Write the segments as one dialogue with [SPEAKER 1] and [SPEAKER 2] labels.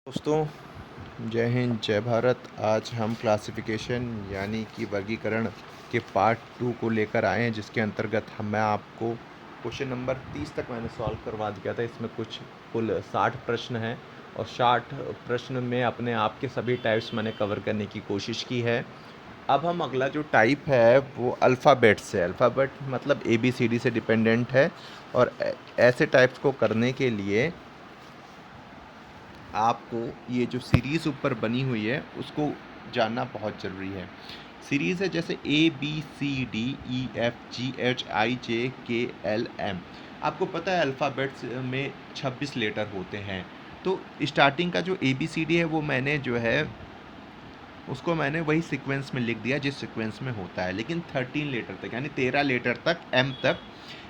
[SPEAKER 1] दोस्तों, जय हिंद जय भारत। आज हम क्लासिफिकेशन यानी कि वर्गीकरण के पार्ट 2 को लेकर आए हैं, जिसके अंतर्गत मैं आपको क्वेश्चन नंबर 30 तक मैंने सॉल्व करवा दिया था। इसमें कुछ कुल 60 प्रश्न हैं और 60 प्रश्न में अपने आप के सभी टाइप्स मैंने कवर करने की कोशिश की है। अब हम अगला जो टाइप है वो अल्फ़ाबेट से, अल्फ़ाबेट मतलब ABCD से डिपेंडेंट है। और ऐसे टाइप्स को करने के लिए आपको ये जो सीरीज़ ऊपर बनी हुई है उसको जानना बहुत ज़रूरी है। सीरीज़ है जैसे ABCDEFGHIJKLM। आपको पता है अल्फ़ाबेट्स में 26 लेटर होते हैं। तो स्टार्टिंग का जो ABCD है वो मैंने जो है उसको मैंने वही सीक्वेंस में लिख दिया जिस सीक्वेंस में होता है, लेकिन 13 लेटर तक यानी 13 लेटर तक M तक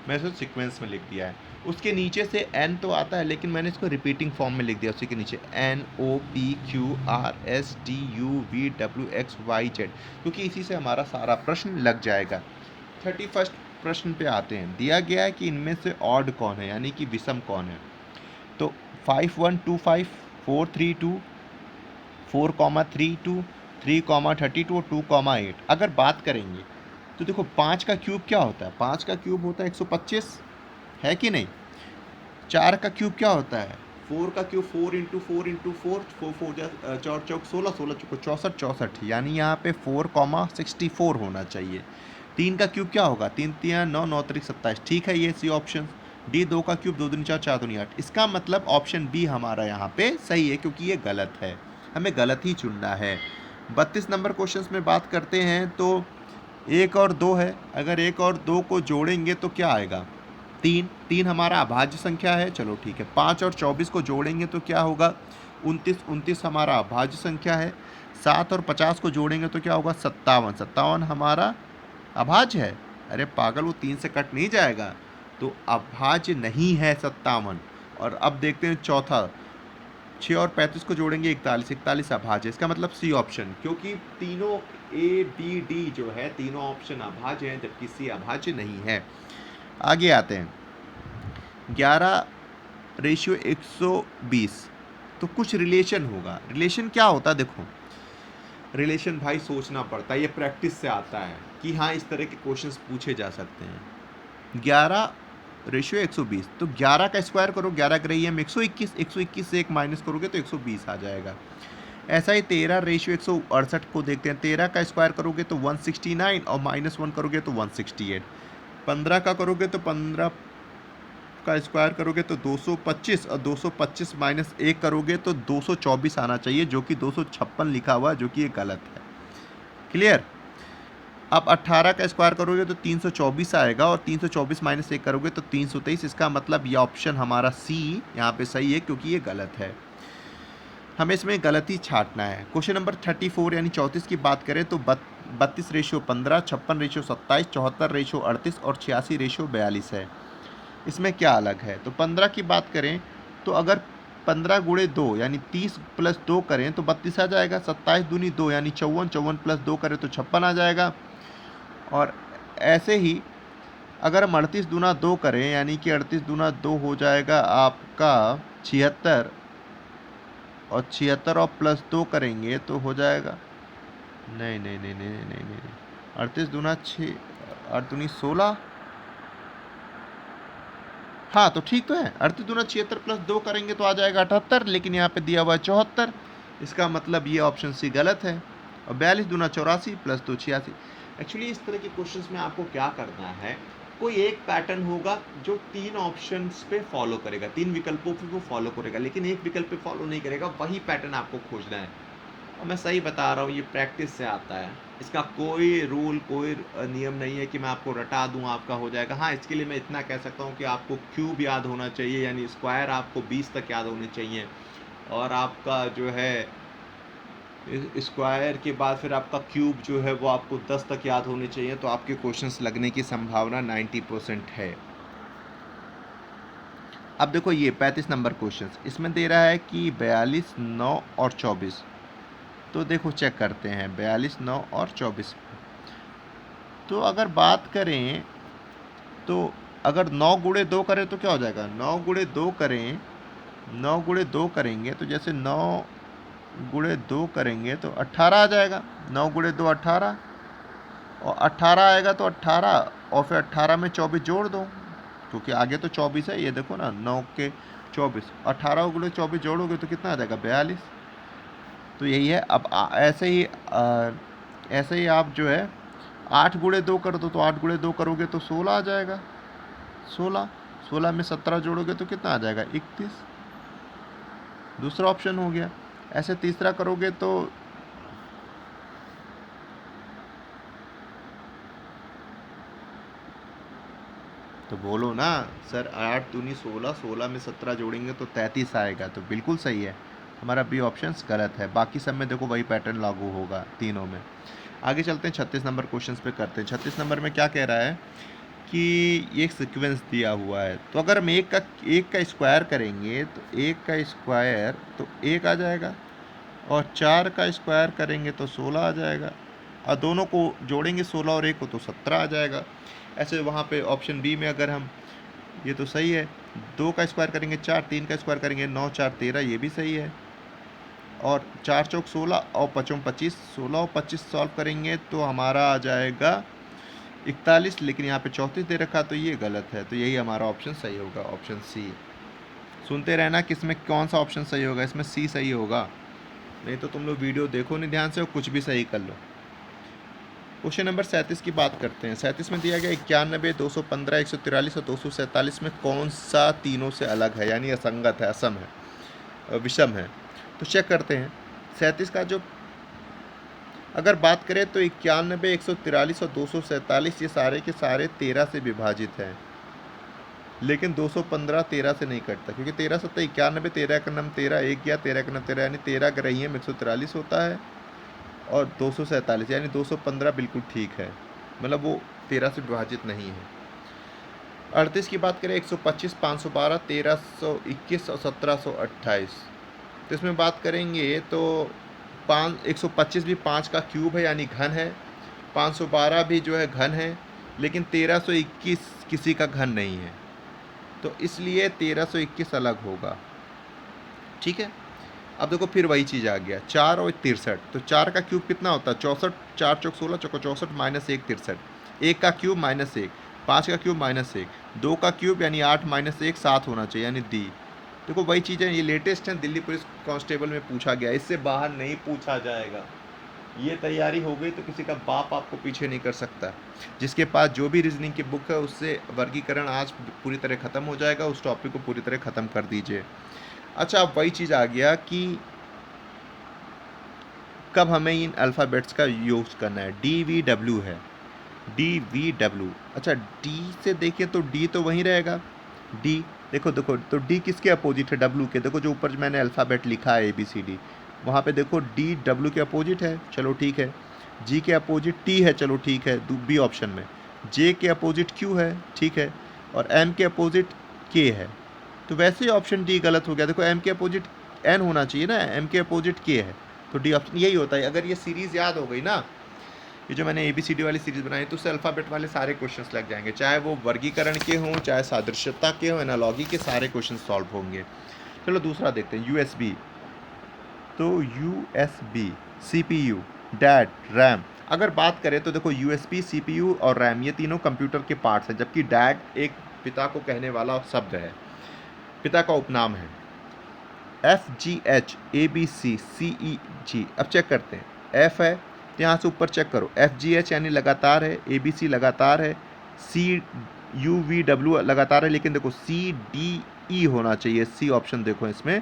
[SPEAKER 1] मैं इसको सीक्वेंस में लिख दिया है। उसके नीचे से N तो आता है, लेकिन मैंने इसको रिपीटिंग फॉर्म में लिख दिया। उसी के नीचे NOPQRSTUVWXYZ, क्योंकि इसी से हमारा सारा प्रश्न लग जाएगा। 31 प्रश्न पे आते हैं। दिया गया है कि इनमें से ऑड कौन है यानी कि विषम कौन है। तो 5125, 432, 4,32, 3,32 और 2,8 अगर बात करेंगे तो देखो 5 का क्यूब क्या होता है। 5 का क्यूब होता है 125, है कि नहीं। 4 का क्यूब क्या होता है। 4 का क्यूब 4 इंटू 4 इंटू 4, 4 4 चौक 16, 16 चौक 64, 64 यानी यहाँ पे 4,64 होना चाहिए। 3 का क्यूब क्या होगा। 3 3 9 9 3 27, ठीक है, ये सी ऑप्शन। डी 2 का क्यूब 2 दूनी 4 4 दूनी 8। इसका मतलब ऑप्शन बी हमारा यहाँ पे सही है, क्योंकि ये गलत है, हमें गलत ही चुनना है। 32 नंबर क्वेश्चन में बात करते हैं तो 1 और 2 है। अगर 1 और 2 को जोड़ेंगे तो क्या आएगा। 3 3 हमारा अभाज्य संख्या है, चलो ठीक है। 5 और 24 को जोड़ेंगे तो क्या होगा। 29 29 हमारा अभाज्य संख्या है। 7 और 50 को जोड़ेंगे तो क्या होगा। 57 57 हमारा अभाज्य है। अरे पागल, वो 3 से कट नहीं जाएगा, तो अभाज्य नहीं है 57। और अब देखते हैं चौथा। 6 और 35 को जोड़ेंगे 41 41 अभाज्य। इसका मतलब सी ऑप्शन, क्योंकि तीनों ABD जो है तीनों ऑप्शन अभाज्य हैं, जबकि सी अभाज्य नहीं है। आगे आते हैं 11:120। तो कुछ रिलेशन होगा। रिलेशन क्या होता है, देखो रिलेशन भाई सोचना पड़ता है, ये प्रैक्टिस से आता है कि हाँ इस तरह के क्वेश्चंस पूछे जा सकते हैं। 11:120, तो 11 का स्क्वायर करो, 11 ग्रही हम 121, 121 से 1 माइनस करोगे तो 120 आ जाएगा। ऐसा ही 13:168 को देखते हैं। 13 का स्क्वायर करोगे तो 169 और -1 करोगे तो 168। 15 का करोगे तो 15 का स्क्वायर करोगे तो 225 और 225 माइनस 1 करोगे तो 224 आना चाहिए, जो कि 256 लिखा हुआ है, जो कि ये गलत है। क्लियर। अब 18 का स्क्वायर करोगे तो 324 आएगा और 324 माइनस 1 करोगे तो 323। इसका मतलब ये ऑप्शन हमारा सी यहाँ पे सही है, क्योंकि ये गलत है। हमें इसमें गलती छांटना है। क्वेश्चन नंबर 34 यानी 34 की बात करें तो 32:15, 56:27, 74:38 और 86:42 है। इसमें क्या अलग है। तो 15 की बात करें तो अगर 15 गुणे 2 यानी 30 प्लस 2 करें तो 32 आ जाएगा। 27 दूनी 2 यानी 54, 54 प्लस 2 करें तो 56 आ जाएगा। और ऐसे ही अगर हम 38 दूना 2 करें यानी कि 38 दूना 2 हो जाएगा आपका 76, और 76 और प्लस 2 करेंगे तो हो जाएगा, नहीं नहीं नहीं नहीं नहीं नहीं 38 दूना 6, 8 दूनी 16, हाँ तो ठीक तो है। 38 दूना 76 प्लस 2 करेंगे तो आ जाएगा 78, लेकिन यहाँ पे दिया हुआ है 74। इसका मतलब ये ऑप्शन सी गलत है। और 42 दूना 84 प्लस 2 86। एक्चुअली इस तरह के क्वेश्चंस में आपको क्या करना है, कोई एक पैटर्न होगा जो 3 ऑप्शंस पे फॉलो करेगा, 3 विकल्पों पे वो फॉलो करेगा, लेकिन एक विकल्प पे फॉलो नहीं करेगा। वही पैटर्न आपको खोजना है। और मैं सही बता रहा हूँ, ये प्रैक्टिस से आता है। इसका कोई रूल, कोई नियम नहीं है कि मैं आपको रटा दूँ आपका हो जाएगा। हाँ, इसके लिए मैं इतना कह सकता हूँ कि आपको क्यूब याद होना चाहिए, यानी स्क्वायर आपको 20 तक याद होने चाहिए। और आपका जो है स्क्वायर के बाद फिर आपका क्यूब जो है वो आपको 10 तक याद होने चाहिए। तो आपके क्वेश्चंस लगने की संभावना 90% है। अब देखो ये 35 नंबर क्वेश्चन, इसमें दे रहा है कि 42, 9 और 24। तो देखो चेक करते हैं 42, 9 और 24। तो अगर बात करें तो अगर 9 गुणे 2 करें तो क्या हो जाएगा। 9 गुणे 2 करें, 9 गुणे 2 करेंगे तो जैसे 9 गुणे 2 करेंगे तो 18 आ जाएगा। 9 गुणे 2 18, और 18 आएगा तो 18, और फिर 18 में 24 जोड़ दो, क्योंकि आगे तो 24 है। ये देखो ना, 9 के 24, 18 गुणे 24 जोड़ोगे तो कितना आ जाएगा, 42। तो यही है। अब ऐसे ही आप जो है 8 गुणे 2 कर दो, तो 8 गुणे 2 करोगे तो 16 आ जाएगा। 16 में 17 जोड़ोगे तो कितना आ जाएगा, 31। दूसरा ऑप्शन हो गया। ऐसे तीसरा करोगे तो बोलो ना सर, 8 दूनी 16, 16 में 17 जोड़ेंगे तो 33 आएगा। तो बिल्कुल सही है, हमारा बी ऑप्शन गलत है। बाकी सब में देखो वही पैटर्न लागू होगा तीनों में। आगे चलते हैं 36 नंबर क्वेश्चन पे करते हैं। 36 नंबर में क्या कह रहा है कि एक सीक्वेंस दिया हुआ है, तो अगर हम एक का स्क्वायर करेंगे तो एक का स्क्वायर तो 1 आ जाएगा, और 4 का स्क्वायर करेंगे तो 16 आ जाएगा, और दोनों को जोड़ेंगे 16 और 1 को तो 17 आ जाएगा। ऐसे वहाँ पे ऑप्शन बी में अगर हम, ये तो सही है, 2 का स्क्वायर करेंगे 4, 3 का स्क्वायर करेंगे 9, 4 13, ये भी सही है। और 4 चौक 16 और 5 25, 16 और 25 सॉल्व करेंगे तो हमारा आ जाएगा 41, लेकिन यहाँ पे 34 दे रखा, तो ये गलत है। तो यही हमारा ऑप्शन सही होगा, ऑप्शन सी। सुनते रहना कि इसमें कौन सा ऑप्शन सही होगा, इसमें सी सही होगा, नहीं तो तुम लोग वीडियो देखो नहीं ध्यान से और कुछ भी सही कर लो। क्वेश्चन नंबर 37 की बात करते हैं। 37 में दिया गया 91, 215, 143 और 247 में कौन सा तीनों से अलग है, यानी असंगत है, असम है, विषम है। तो चेक करते हैं 37 का जो अगर बात करें तो 91, 143 और 247 ये सारे के सारे 13 से विभाजित हैं, लेकिन 215 13 से नहीं कटता, क्योंकि 13 सत्ता 91, 13 का नाम 13, एक गया 13 का नाम 13, यानी 13 ग्रही में 143 होता है, और 247 यानी 215 बिल्कुल ठीक है, मतलब वो 13 से विभाजित नहीं है। 38 की बात करें 125, 512, 1321 और 1728, तो इसमें बात करेंगे तो 125 भी 5 का क्यूब है यानी घन है, 512 भी जो है घन है, लेकिन 1321 किसी का घन नहीं है, तो इसलिए 1321 अलग होगा। ठीक है। अब देखो फिर वही चीज़ आ गया, 4 और 63, तो 4 का क्यूब कितना होता है 64, 4 चौक 16, चौको 64 माइनस 1 63, 1 का क्यूब माइनस 1, 5 का क्यूब माइनस 1, 2 का क्यूब यानी 8 माइनस 1 7 होना चाहिए, यानी डी। देखो वही चीज़ें, ये लेटेस्ट हैं, दिल्ली पुलिस कांस्टेबल में पूछा गया, इससे बाहर नहीं पूछा जाएगा। ये तैयारी हो गई तो किसी का बाप आपको पीछे नहीं कर सकता। जिसके पास जो भी रीजनिंग की बुक है उससे वर्गीकरण आज पूरी तरह ख़त्म हो जाएगा, उस टॉपिक को पूरी तरह ख़त्म कर दीजिए। अच्छा, अब वही चीज़ आ गया कि कब हमें इन अल्फ़ाबेट्स का यूज़ करना है। DVW है, DVW। अच्छा, डी से देखिए तो डी तो वहीं रहेगा, डी देखो देखो, तो डी किसके अपोजिट है, डब्ल्यू के। देखो जो ऊपर मैंने अल्फ़ाबेट लिखा है ABCD, वहाँ पे देखो डी डब्ल्यू के अपोजिट है, चलो ठीक है। जी के अपोजिट टी है, चलो ठीक है, बी ऑप्शन में। जे के अपोजिट क्यू है, ठीक है, और एम के अपोजिट के है, तो वैसे ही ऑप्शन डी गलत हो गया। देखो एम के अपोजिट एन होना चाहिए ना, एम के अपोजिट के है, तो डी ऑप्शन यही होता है। अगर ये सीरीज़ याद हो गई ना, ये जो मैंने ABCD वाली सीरीज़ बनाई, तो उससे अल्फ़ाबेट वाले सारे क्वेश्चंस लग जाएंगे, चाहे वो वर्गीकरण के हों, चाहे सादृश्यता के हों, एनालॉजी के, सारे क्वेश्चन सॉल्व होंगे। चलो दूसरा देखते हैं, USB। तो USB, CPU, डैट, रैम। अगर बात करें तो देखो USB, CPU और रैम ये तीनों कंप्यूटर के पार्ट्स हैं, जबकि डैट एक पिता को कहने वाला शब्द है, पिता का उपनाम है। FGH ABC CEG। अब चेक करते हैं, F है तो यहाँ से ऊपर चेक करो, FGH यानी लगातार है, ABC लगातार है, CUVW लगातार है, लेकिन देखो CDE होना चाहिए, C ऑप्शन देखो इसमें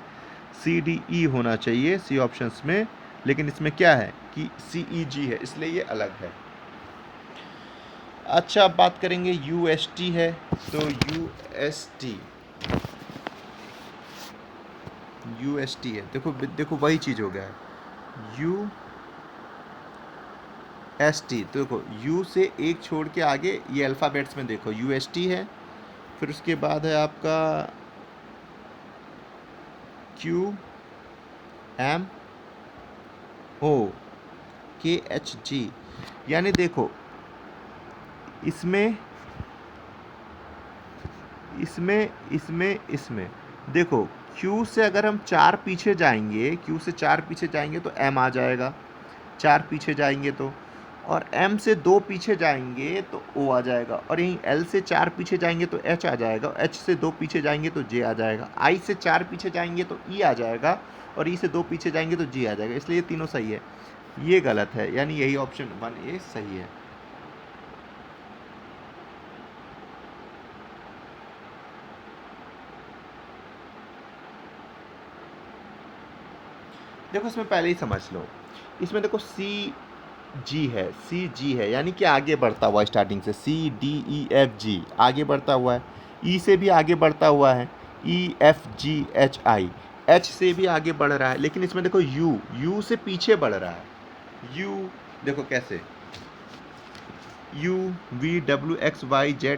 [SPEAKER 1] CDE होना चाहिए C ऑप्शन में, लेकिन इसमें क्या है कि CEG है, इसलिए ये अलग है। अच्छा, अब बात करेंगे UST है, तो UST है, देखो देखो वही चीज़ हो गया है, UST। तो देखो U से एक छोड़ के आगे ये अल्फ़ाबेट्स में देखो UST है, फिर उसके बाद है आपका QMOKHG, यानी देखो इसमें देखो Q से अगर हम 4 पीछे जाएंगे, Q से 4 पीछे जाएंगे तो M आ जाएगा, 4 पीछे जाएंगे तो, और M से 2 पीछे जाएंगे तो O आ जाएगा, और यहीं L से 4 पीछे जाएंगे तो H आ जाएगा, H से 2 पीछे जाएंगे तो J आ जाएगा, I से 4 पीछे जाएंगे तो E आ जाएगा, और E से 2 पीछे जाएंगे तो G आ जाएगा। इसलिए ये तीनों सही है, ये गलत है, यानी यही ऑप्शन 1A सही है। देखो इसमें पहले ही समझ लो, इसमें देखो सी जी है, यानी कि आगे बढ़ता हुआ स्टार्टिंग से CDEFG आगे बढ़ता हुआ है, ई से भी आगे बढ़ता हुआ है, EFGHI, एच से भी आगे बढ़ रहा है, लेकिन इसमें देखो यू से पीछे बढ़ रहा है। यू देखो कैसे, UVWXYZA,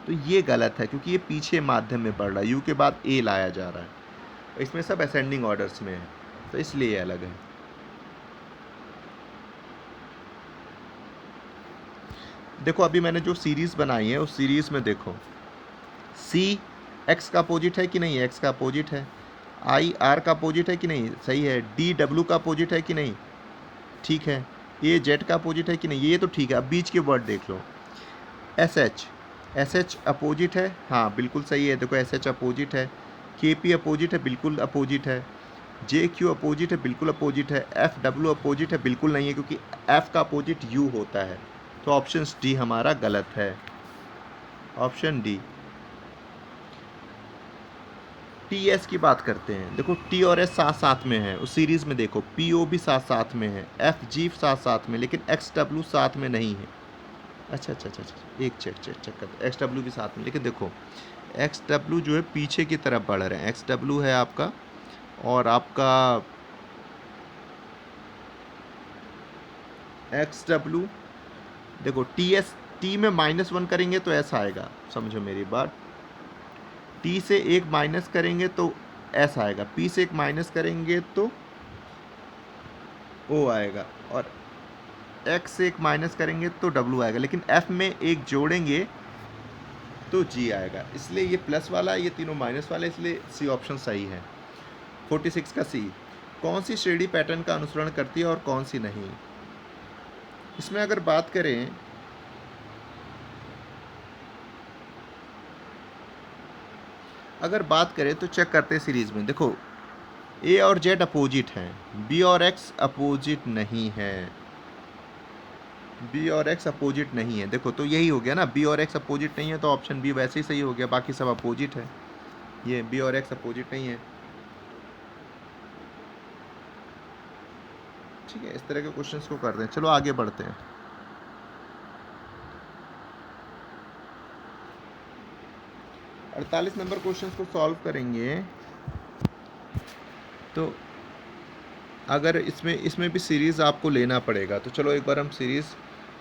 [SPEAKER 1] तो ये गलत है क्योंकि ये पीछे माध्यम में बढ़ रहा है, यू के बाद ए लाया जा रहा है, इसमें सब असेंडिंग ऑर्डर्स में है, तो इसलिए ये अलग है। देखो अभी मैंने जो सीरीज़ बनाई है उस सीरीज़ में देखो, सी एक्स का अपोजिट है कि नहीं, एक्स का अपोजिट है, आई आर का अपोजिट है कि नहीं, सही है, डी डब्ल्यू का अपोजिट है कि नहीं, ठीक है, ए जेड का अपोजिट है कि नहीं, ये तो ठीक है। अब बीच के वर्ड देख लो, एस एच अपोजिट है, हाँ बिल्कुल सही है, देखो एस एच अपोजिट है, के पी अपोजिट है, बिल्कुल अपोजिट है, जे क्यू अपोजिट है, बिल्कुल अपोजिट है, एफ डब्ल्यू अपोजिट है, बिल्कुल नहीं है क्योंकि एफ का अपोजिट यू होता है, तो ऑप्शन डी हमारा गलत है, ऑप्शन डी। टी एस की बात करते हैं, देखो टी और एस साथ साथ में है, उस सीरीज़ में देखो पी ओ भी साथ साथ में है, एफ जी साथ साथ में, लेकिन एक्स डब्ल्यू साथ में नहीं है। अच्छा, एक चेक करते, एक्स डब्ल्यू भी साथ में, लेकिन देखो एक्स डब्ल्यू जो है पीछे की तरफ बढ़ रहे हैं, एक्स डब्ल्यू है आपका, और आपका एक्स डब्ल्यू देखो टी में -1 करेंगे तो ऐसा आएगा, समझो मेरी बात, टी से 1 माइनस करेंगे तो ऐसा आएगा, पी से 1 माइनस करेंगे तो ओ आएगा, और एक्स से 1 माइनस करेंगे तो डब्ल्यू आएगा, लेकिन एफ में 1 जोड़ेंगे तो जी आएगा, इसलिए ये प्लस वाला, ये तीनों माइनस वाले, इसलिए सी ऑप्शन सही है। 46 का सी, कौन सी श्रेणी पैटर्न का अनुसरण करती है और कौन सी नहीं। इसमें अगर बात करें तो चेक करते हैं सीरीज में, देखो ए और जेड अपोजिट हैं, बी और एक्स अपोजिट नहीं है, बी और एक्स अपोजिट नहीं है, देखो तो यही हो गया ना, बी और एक्स अपोजिट नहीं है तो ऑप्शन बी वैसे ही सही हो गया, बाकी सब अपोजिट है, ये बी और एक्स अपोजिट नहीं है। ठीक है, इस तरह के क्वेश्चंस को करते हैं, चलो आगे बढ़ते हैं। और 48 नंबर क्वेश्चंस को सॉल्व करेंगे, तो अगर इसमें भी सीरीज़ आपको लेना पड़ेगा, तो चलो एक बार हम सीरीज़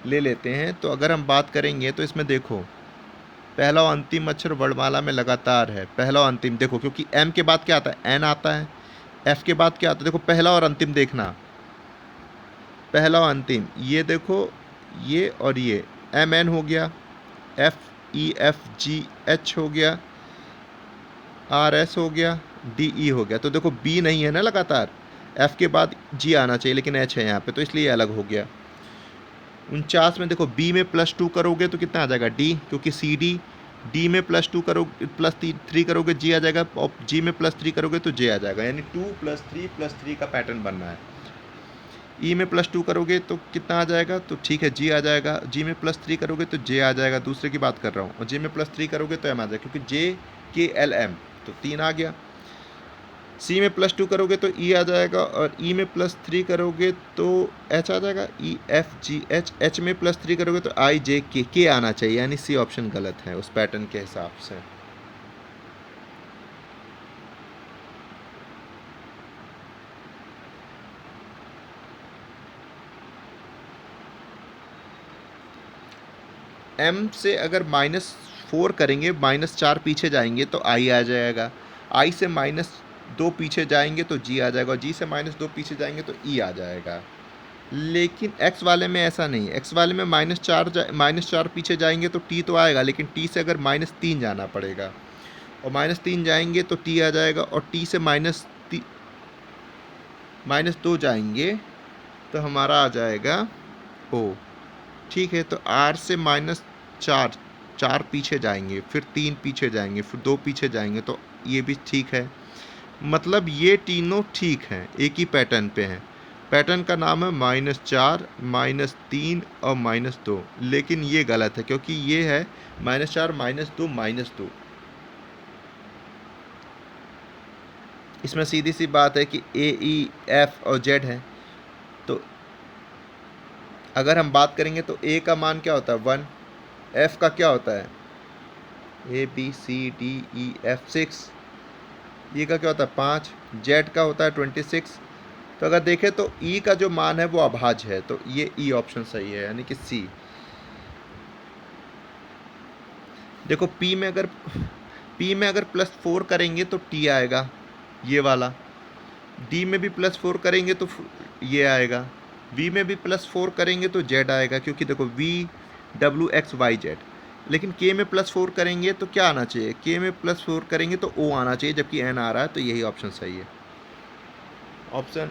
[SPEAKER 1] ले लेते हैं। तो अगर हम बात करेंगे तो इसमें देखो पहला और अंतिम अक्षर वर्णमाला में लगातार है, पहला और अंतिम, देखो क्योंकि एम के बाद क्या आता है, एन आता है, एफ के बाद क्या आता है, देखो पहला और अंतिम देखना, पहला और अंतिम, ये देखो ये और ये, एम एन हो गया, F E F G H हो गया, आर एस हो गया, डी ई हो गया, तो देखो बी नहीं है ना लगातार, एफ के बाद जी आना चाहिए, लेकिन एच है यहाँ पे, तो इसलिए अलग हो गया। 49 में देखो बी में +2 करोगे तो कितना आ जाएगा, डी, क्योंकि सी डी में +2 करोगे, +3 करोगे जी आ जाएगा, और जी में +3 करोगे तो जे आ जाएगा, यानी 2 + 3 का पैटर्न बनना है। ई में +2 करोगे तो कितना आ जाएगा, तो ठीक है जी आ जाएगा, जी में +3 करोगे तो जे आ जाएगा, दूसरे की बात कर रहा हूँ, और जे में +3 करोगे तो एम आ जाएगा, क्योंकि जे के एल एम, तो 3 आ गया। सी में +2 करोगे तो ई आ जाएगा, और ई में +3 करोगे तो एच आ जाएगा, E F G H, H में +3 करोगे तो आई जे के आना चाहिए, यानी सी ऑप्शन गलत है उस पैटर्न के हिसाब से। एम से अगर -4 करेंगे, -4 पीछे जाएंगे तो आई आ जाएगा, आई से -2 पीछे जाएंगे तो जी आ जाएगा, और जी से -2 पीछे जाएंगे तो ई आ जाएगा। लेकिन एक्स वाले में ऐसा नहीं, एक्स वाले में -4 पीछे जाएंगे तो टी तो आएगा, लेकिन टी से अगर -3 जाना पड़ेगा, और -3 जाएंगे तो t आ जाएगा, और t से -2 जाएंगे तो हमारा आ जाएगा o। ठीक है, तो r से -4, 4 पीछे जाएंगे, फिर 3 पीछे जाएंगे, फिर 2 पीछे जाएंगे, तो ये भी ठीक है। मतलब ये तीनों ठीक हैं, एक ही पैटर्न पे हैं। पैटर्न का नाम है -4, -3 और -2, लेकिन ये गलत है क्योंकि ये है -4, -2, -2। इसमें सीधी सी बात है कि ए, ई, एफ और जेड है। तो अगर हम बात करेंगे तो ए का मान क्या होता है 1, एफ का क्या होता है A B C D E F 6, E का क्या होता है 5, जेड का होता है 26। तो अगर देखें तो ई का जो मान है वो अभाज्य है, तो ये ई ऑप्शन सही है, यानी कि सी। देखो पी में अगर +4 करेंगे तो टी आएगा, ये वाला। डी में भी +4 करेंगे तो ये आएगा। वी में भी +4 करेंगे तो जेड आएगा, क्योंकि देखो V W X Y Z. लेकिन के में +4 करेंगे तो क्या आना चाहिए, के में +4 करेंगे तो ओ आना चाहिए, जबकि एन आ रहा है, तो यही ऑप्शन सही है। ऑप्शन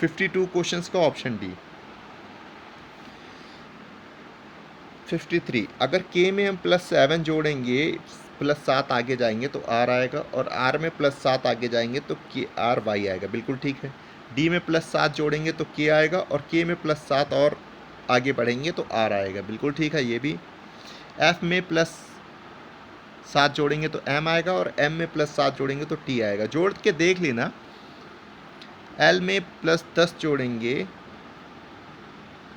[SPEAKER 1] 52 क्वेश्चंस का ऑप्शन डी। 53, अगर के में हम +7 जोड़ेंगे, +7 आगे जाएंगे तो आर आएगा, और आर में +7 आगे जाएंगे तो के आर वाई आएगा, बिल्कुल ठीक है। डी में +7 जोड़ेंगे तो के आएगा, और के में +7 और आगे बढ़ेंगे तो आर आएगा, बिल्कुल ठीक है ये भी। एफ में +7 जोड़ेंगे तो एम आएगा, और एम में +7 जोड़ेंगे तो टी आएगा। जोड़ के देख लेना। एल में +10 जोड़ेंगे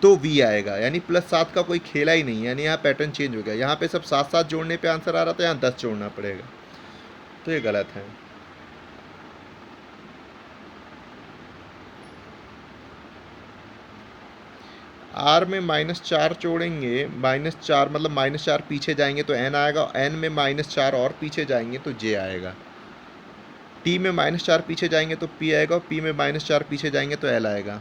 [SPEAKER 1] तो वी आएगा, यानी +7 का कोई खेला ही नहीं, यानी यहाँ पैटर्न चेंज हो गया। यहाँ पे सब 7-7 जोड़ने पे आंसर आ रहा था, यहाँ 10 जोड़ना पड़ेगा, तो ये गलत है। आर में -4 जोड़ेंगे, -4 मतलब -4 पीछे जाएंगे तो एन आएगा, एन में -4 और पीछे जाएंगे तो जे आएगा। टी में -4 पीछे जाएंगे तो पी आएगा, और पी में -4 पीछे जाएंगे तो एल आएगा।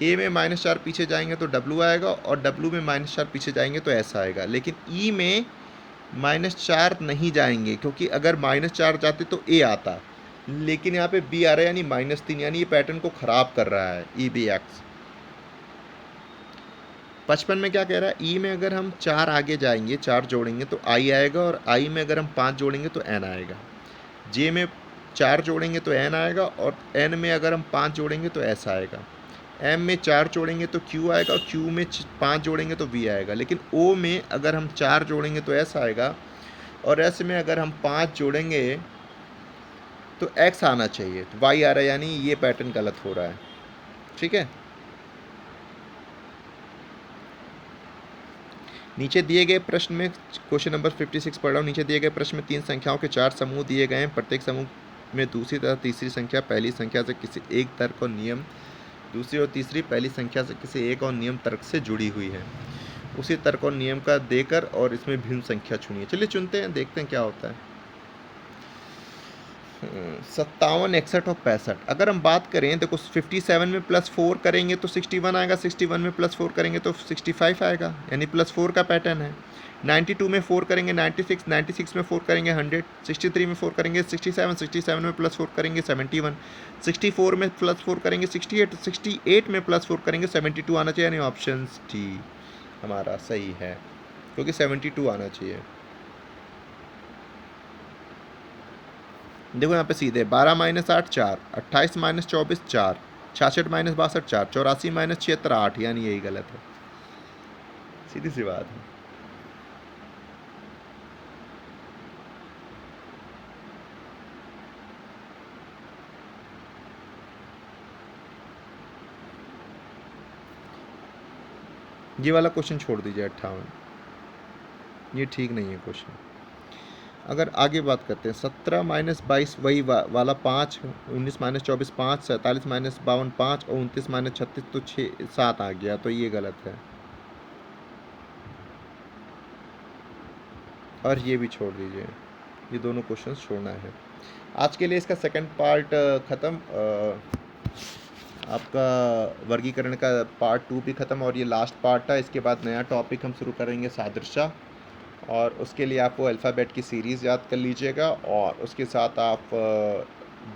[SPEAKER 1] ए में -4 पीछे जाएंगे तो डब्ल्यू आएगा, और डब्ल्यू में -4 पीछे जाएंगे तो एस आएगा। लेकिन ई में -4 नहीं जाएंगे, क्योंकि अगर -4 जाते तो ए आता, लेकिन यहाँ पे बी आ रहा है, यानी -3, यानी ये पैटर्न को ख़राब कर रहा है ई बी एक्स। 55 में क्या कह रहा है, ई में अगर हम 4 आगे जाएंगे, 4 जोड़ेंगे तो आई आएगा, और आई में अगर हम 5 जोड़ेंगे तो एन आएगा। जे में 4 जोड़ेंगे तो एन आएगा, और एन में अगर हम 5 जोड़ेंगे तो एस आएगा। एम में 4 जोड़ेंगे तो क्यू आएगा, और क्यू में 5 जोड़ेंगे तो वी आएगा। लेकिन ओ में अगर हम 4 जोड़ेंगे तो एस आएगा, और एस में अगर हम 5 जोड़ेंगे तो एक्स आना चाहिए, तो वाई आ रहा है, यानी ये पैटर्न गलत हो रहा है। ठीक है, नीचे दिए गए प्रश्न में क्वेश्चन नंबर 56 पढ़ रहा हूँ। नीचे दिए गए प्रश्न में 3 संख्याओं के 4 समूह दिए गए हैं। प्रत्येक समूह में दूसरी तथा तीसरी संख्या पहली संख्या से किसी एक तर्क और नियम, दूसरी और तीसरी पहली संख्या से किसी एक और नियम तर्क से जुड़ी हुई है। उसी तर्क और नियम का देकर और इसमें भिन्न संख्या चुनिए। चलिए चुनते हैं, देखते हैं क्या होता है। 57, 61 और 65। अगर हम बात करें, देखो 57 में +4 करेंगे तो 61 आएगा, 61 में +4 करेंगे तो 65 आएगा, यानी +4 का पैटर्न है। 92 में 4 करेंगे 96, 96 में 4 करेंगे 100, 63 में 4 करेंगे 67, 67 में +4 करेंगे 71, 64 में +4 करेंगे 68, 68 में +4 करेंगे 72 आना चाहिए, यानी ऑप्शन डी हमारा सही है, क्योंकि 72 आना चाहिए। देखो यहाँ पे सीधे 12 - 8 4, 28 - 24 4, 66 - 62 4, 84 - 76 8, यानी यही गलत है, सीधी सी बात है। ये वाला क्वेश्चन छोड़ दीजिए 58, ये ठीक नहीं है क्वेश्चन। अगर आगे बात करते हैं 17 - 22 वही वाला 5, 19 - 24 5, 47 - 52 5, और 29 - 36 तो 6 7 आ गया, तो ये गलत है, और ये भी छोड़ दीजिए, ये दोनों क्वेश्चंस छोड़ना है। आज के लिए इसका सेकंड पार्ट ख़त्म, आपका वर्गीकरण का पार्ट 2 भी ख़त्म, और ये लास्ट पार्ट था। इसके बाद नया टॉपिक हम शुरू करेंगे सादृश्य, और उसके लिए आप वो अल्फ़ाबेट की सीरीज़ याद कर लीजिएगा और उसके साथ आप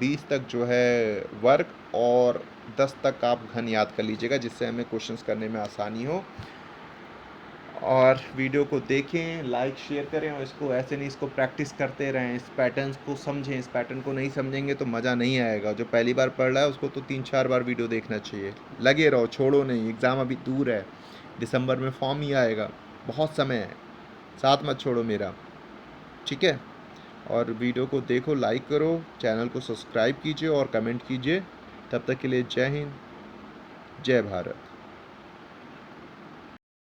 [SPEAKER 1] 20 तक जो है वर्ग और 10 तक आप घन याद कर लीजिएगा, जिससे हमें क्वेश्चंस करने में आसानी हो। और वीडियो को देखें, लाइक शेयर करें और इसको ऐसे नहीं, इसको प्रैक्टिस करते रहें, इस पैटर्न्स को समझें। इस पैटर्न को नहीं समझेंगे तो मज़ा नहीं आएगा। जो पहली बार पढ़ रहा है उसको तो 3-4 बार वीडियो देखना चाहिए। लगे रहो, छोड़ो नहीं। एग्ज़ाम अभी दूर है, दिसंबर में फॉर्म ही आएगा, बहुत समय है, साथ मत छोड़ो मेरा, ठीक है। और वीडियो को देखो, लाइक करो, चैनल को सब्सक्राइब कीजिए और कमेंट कीजिए। तब तक के लिए जय हिंद, जय भारत।